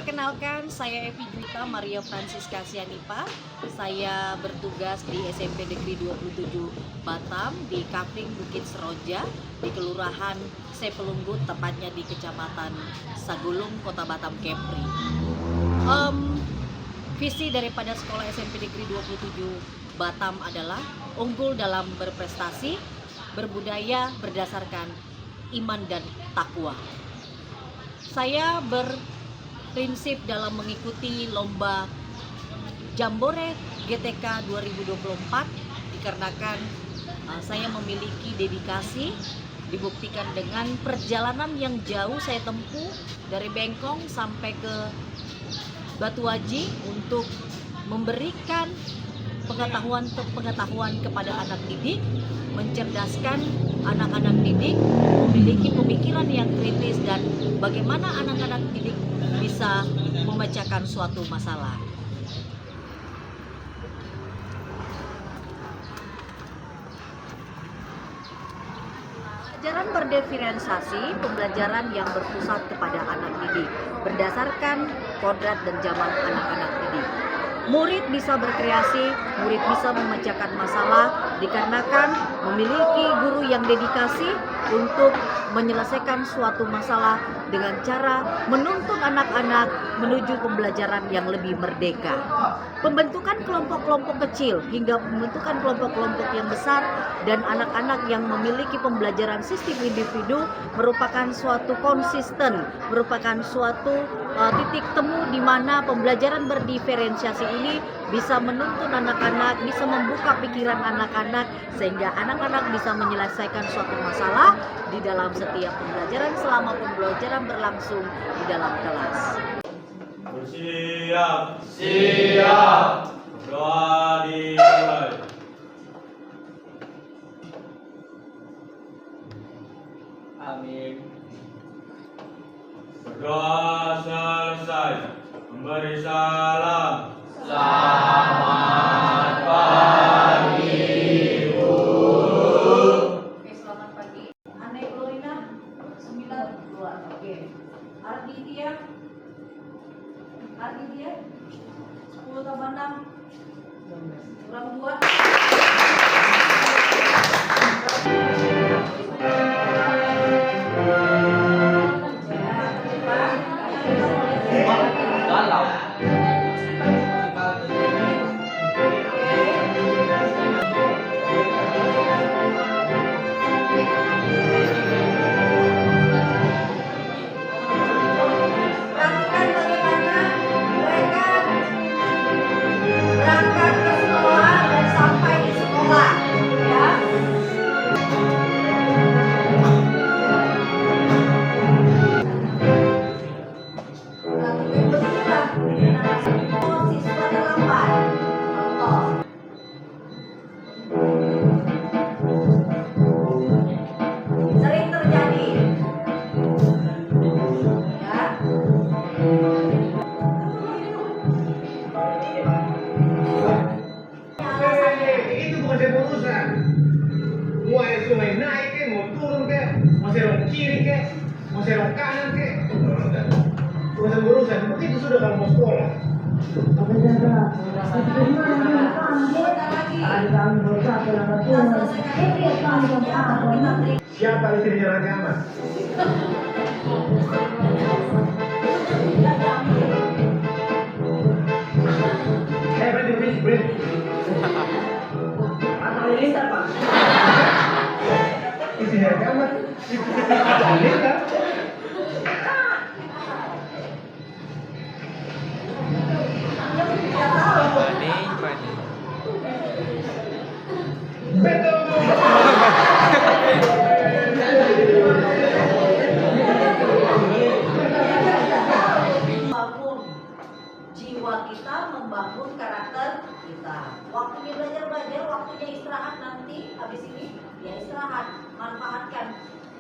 perkenalkan, saya Evi Juwita Maria Francisca Sianipa. Saya bertugas di SMP Negeri 27 Batam di Kapling Bukit Seroja di Kelurahan Sepelunggut, tepatnya di Kecamatan Sagulung, Kota Batam, Kepri. Visi daripada sekolah SMP Negeri 27 Batam adalah unggul dalam berprestasi, berbudaya berdasarkan iman dan takwa. Saya berprinsip dalam mengikuti lomba Jambore GTK 2024 dikarenakan saya memiliki dedikasi, dibuktikan dengan perjalanan yang jauh saya tempuh dari Bengkong sampai ke Batuaji untuk memberikan pengetahuan kepada anak didik, mencerdaskan anak-anak didik, memiliki pemikiran yang kritis, dan bagaimana anak-anak didik bisa memecahkan suatu masalah. Pembelajaran berdiferensiasi, pembelajaran yang berpusat kepada anak didik, berdasarkan kodrat dan zaman anak-anak didik. Murid bisa berkreasi, murid bisa memecahkan masalah dikarenakan memiliki guru yang dedikasi untuk menyelesaikan suatu masalah dengan cara menuntun anak-anak menuju pembelajaran yang lebih merdeka. Pembentukan kelompok-kelompok kecil hingga pembentukan kelompok-kelompok yang besar dan anak-anak yang memiliki pembelajaran sistem individu merupakan suatu konsisten, merupakan suatu titik temu di mana pembelajaran berdiferensiasi ini bisa menuntun anak-anak, bisa membuka pikiran anak-anak sehingga anak-anak bisa menyelesaikan suatu masalah di dalam setiap pembelajaran selama pembelajaran berlangsung di dalam kelas. Bersiap, siap, doa dimulai. Amin. Berdoa selesai, memberi salam. Selamat pagi, Bu. Oke, selamat pagi. Ane Glorina 92. Oke. Arditya 10 tambah 6 kurang 2. Galau. Perhatikan bagaimana mereka berangkat ke sekolah dan sampai di sekolah, ya. Siswa terlambat. Contoh. Sering terjadi. Ya. Itu bukan sebuah urusan. Mau air sungai naik ke, mau turun ke, mau serong kiri ke, mau serong kanan ke. Bukan urusan. Begitu sudah kalau mau sekolah. Siapa istrinya Raka Ahmad? Berhenti. Apa Halilintar, Pak? Istrinya Raka Ahmad. Halilintar. Betul. Membangun jiwa kita, membangun karakter kita. Waktunya belajar, waktunya istirahat nanti. Habis ini ya istirahat, manfaatkan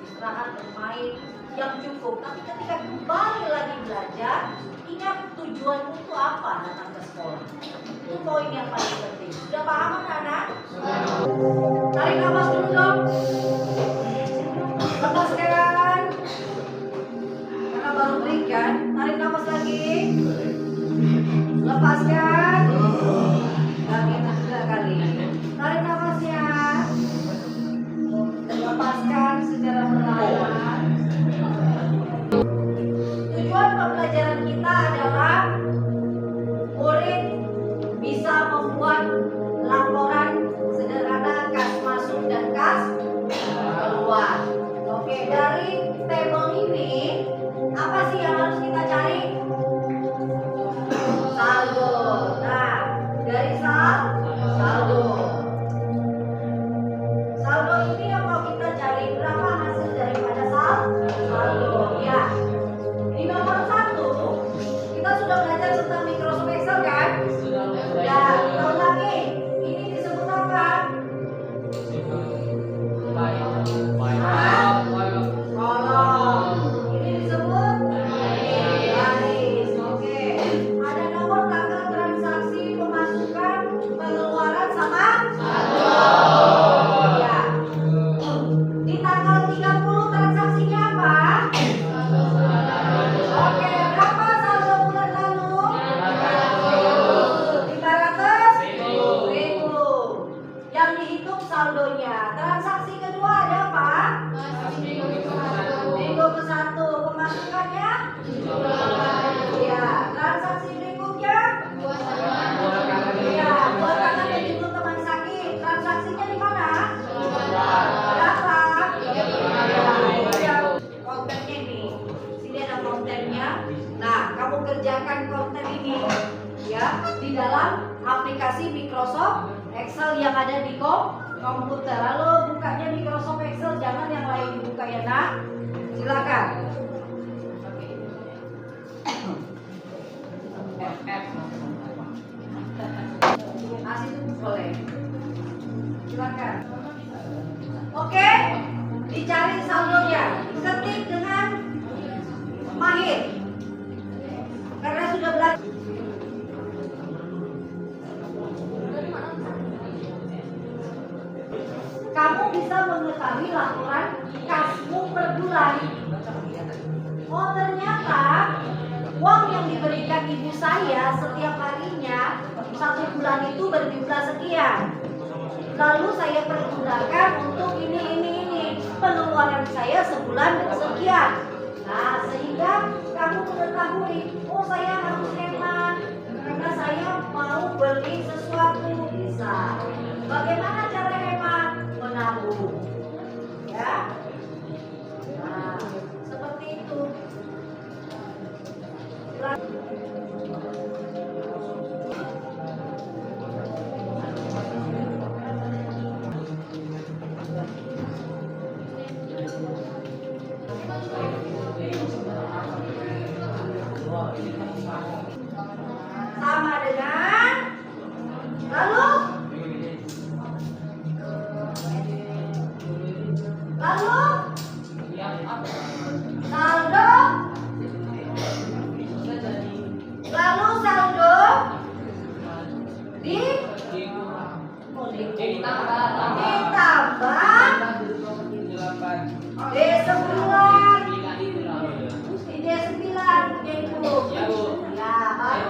istirahat bermain yang cukup. Tapi ketika kembali lagi belajar, ingat tujuanmu itu apa datang ke sekolah. Itu poin yang paling penting. Sudah paham anak-anak? Tarik nafas dulu dong. Lepaskan. Karena baru break kan. Tarik nafas lagi. Lepaskan. Gak gitu juga kali. Tarik nafas ya. Lepaskan secara perlahan. Tujuan pembelajaran kita adalah murid bisa membuat laporan sederhana kas masuk dan kas keluar. Oke, dari tabel ini apa sih yang harus kita cari? Saldo. Nah, dari saldo. Saldo ini yang mau kita cari, berapa hasil daripada saldo? Ya. Di nomor 1 kita sudah belajar tentang Microsoft Excel kan? Ya, kita ulangi. Ini disebut apa? Kolom. Ini disebut baris. Oke. Ada nomor tanggal transaksi pemasukan, pengeluaran sama saldo. Ya. Di tanggal 30 transaksinya apa? Oke, berapa saldo bulan lalu? 500.000. Yang dihitung saldonya. Transaksi kedua ada apa? Minggu ke-1 pemasukannya? Ya, transaksi berikutnya? Ya, buat kangen dan jemput teman sakit. Transaksinya di mana? Berapa? Ya, kontennya nih. Sini ada kontennya. Nah, kamu kerjakan konten ini ya di dalam aplikasi Microsoft Excel yang ada di komputer. Lalu bukanya Microsoft Excel, jangan yang lain dibuka ya nak. Silakan. Asih itu boleh. Silakan. Oke, dicari saldonya. Ketik dengan mahir. Karena sudah belajar. Kamu bisa mengetahui laporan kasmu per bulan. Oh, ternyata uang yang diberikan ibu saya setiap harinya 1 bulan itu berjumlah sekian. Lalu saya pergunakan untuk ini. Pengeluaran saya sebulan sekian. Nah, sehingga kamu mengetahui, oh saya harus hemat karena saya mau beli sesuatu. Bisa. Bagaimana cara hemat? Menabung. Ya. Nah, seperti itu. Sama dengan lalu saldo ditambah D9 D10. Ya, baru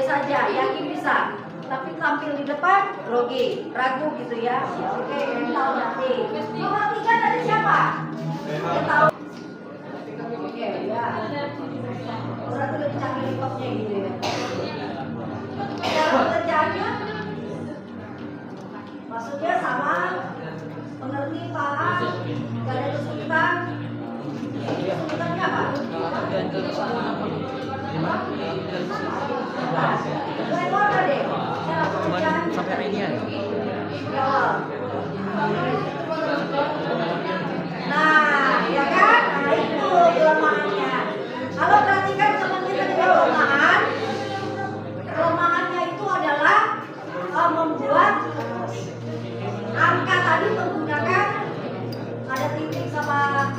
saja, yakin bisa. Tapi tampil di depan, grogi, ragu gitu ya. Oke, yang tahu nanti. Nomor 3 dari siapa? Yang tahu. Oke, ya. Berarti lebih canggih laptopnya gitu ya. Cara pekerjaannya, maksudnya sama, mengerti, paham, gak ada kesulitan. Kesulitannya apa? Sampai ini ya. Nah, ya kan? Nah, itu kelemahannya. Kalau perhatikan seperti tadi kelemahan, kelemahannya itu adalah membuat angka tadi menggunakan ada titik sama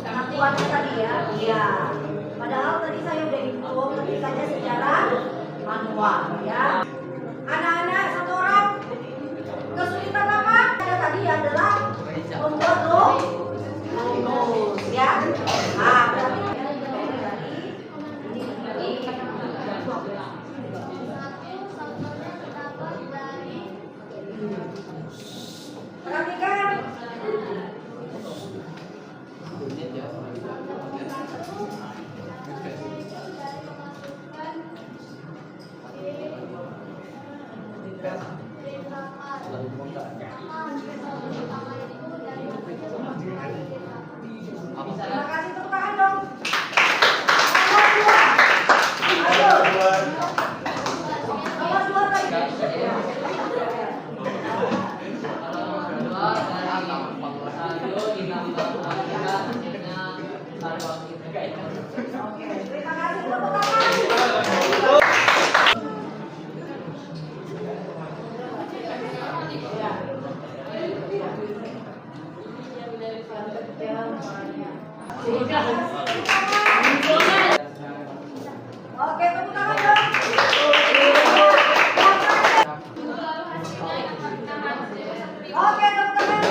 satuannya tadi ya. Iya. Padahal tadi saya udah info ketikanya secara manual ya. Anak-anak satu orang kesulitan apa? Ada tadi adalah membuat rumus ya. Nah, berarti perhatikan. Terima kasih, tepuk tangan dong. Nomor 2. Ayo. Nomor 2 tadi. Oke, terima kasih, tepuk tangan. Oke, tepuk tangan dong. Oke, tepuk tangan.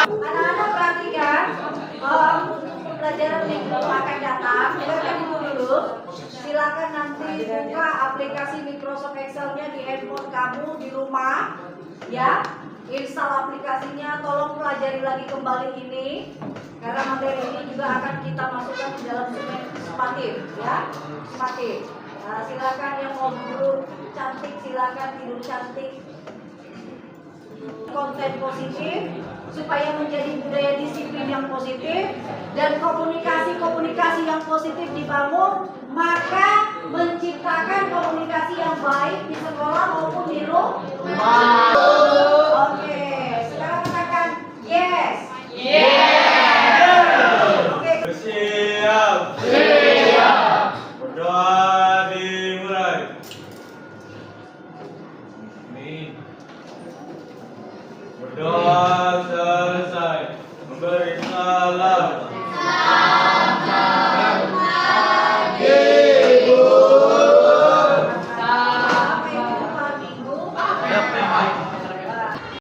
Anak-anak perhatikan, untuk pembelajaran minggu akan datang, silakan dulu. Silakan nanti buka aplikasi Microsoft Excel-nya di handphone kamu di rumah, ya. Install aplikasinya, tolong pelajari lagi kembali ini, karena materi ini juga akan kita masukkan di dalam sumatif, ya, sumatif. Nah, silakan yang mau tidur cantik, silakan tidur cantik. Konten positif supaya menjadi budaya disiplin yang positif dan komunikasi yang positif dibangun, maka menciptakan komunikasi yang baik di sekolah maupun di rumah. Oke, sekarang katakan yes. Oke. Siap. Siap. Berdoa dimulai. Amin. Berdoa selesai. Memberi salam.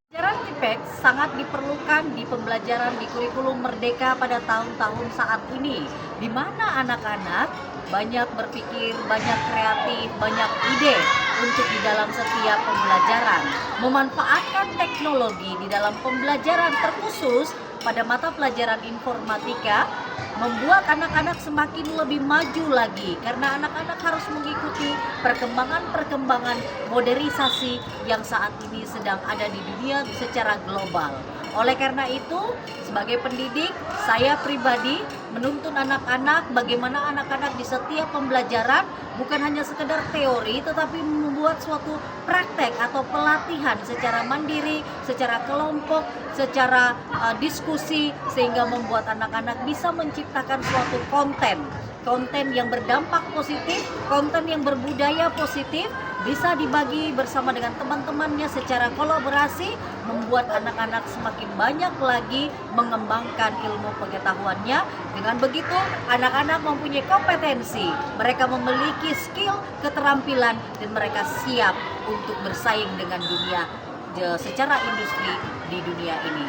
Pelajaran IPEX sangat diperlukan di pembelajaran di kurikulum Merdeka pada tahun-tahun saat ini, di mana anak-anak banyak berpikir, banyak kreatif, banyak ide untuk di dalam setiap pembelajaran. Memanfaatkan teknologi di dalam pembelajaran terkhusus pada mata pelajaran informatika membuat anak-anak semakin lebih maju lagi karena anak-anak harus mengikuti perkembangan-perkembangan modernisasi yang saat ini sedang ada di dunia secara global. Oleh karena itu, sebagai pendidik, saya pribadi menuntun anak-anak bagaimana anak-anak di setiap pembelajaran bukan hanya sekedar teori tetapi membuat suatu praktek atau pelatihan secara mandiri, secara kelompok, secara diskusi sehingga membuat anak-anak bisa menciptakan suatu konten yang berdampak positif, konten yang berbudaya positif, bisa dibagi bersama dengan teman-temannya secara kolaborasi, membuat anak-anak semakin banyak lagi mengembangkan ilmu pengetahuannya. Dengan begitu, anak-anak mempunyai kompetensi, mereka memiliki skill, keterampilan, dan mereka siap untuk bersaing dengan dunia secara industri di dunia ini.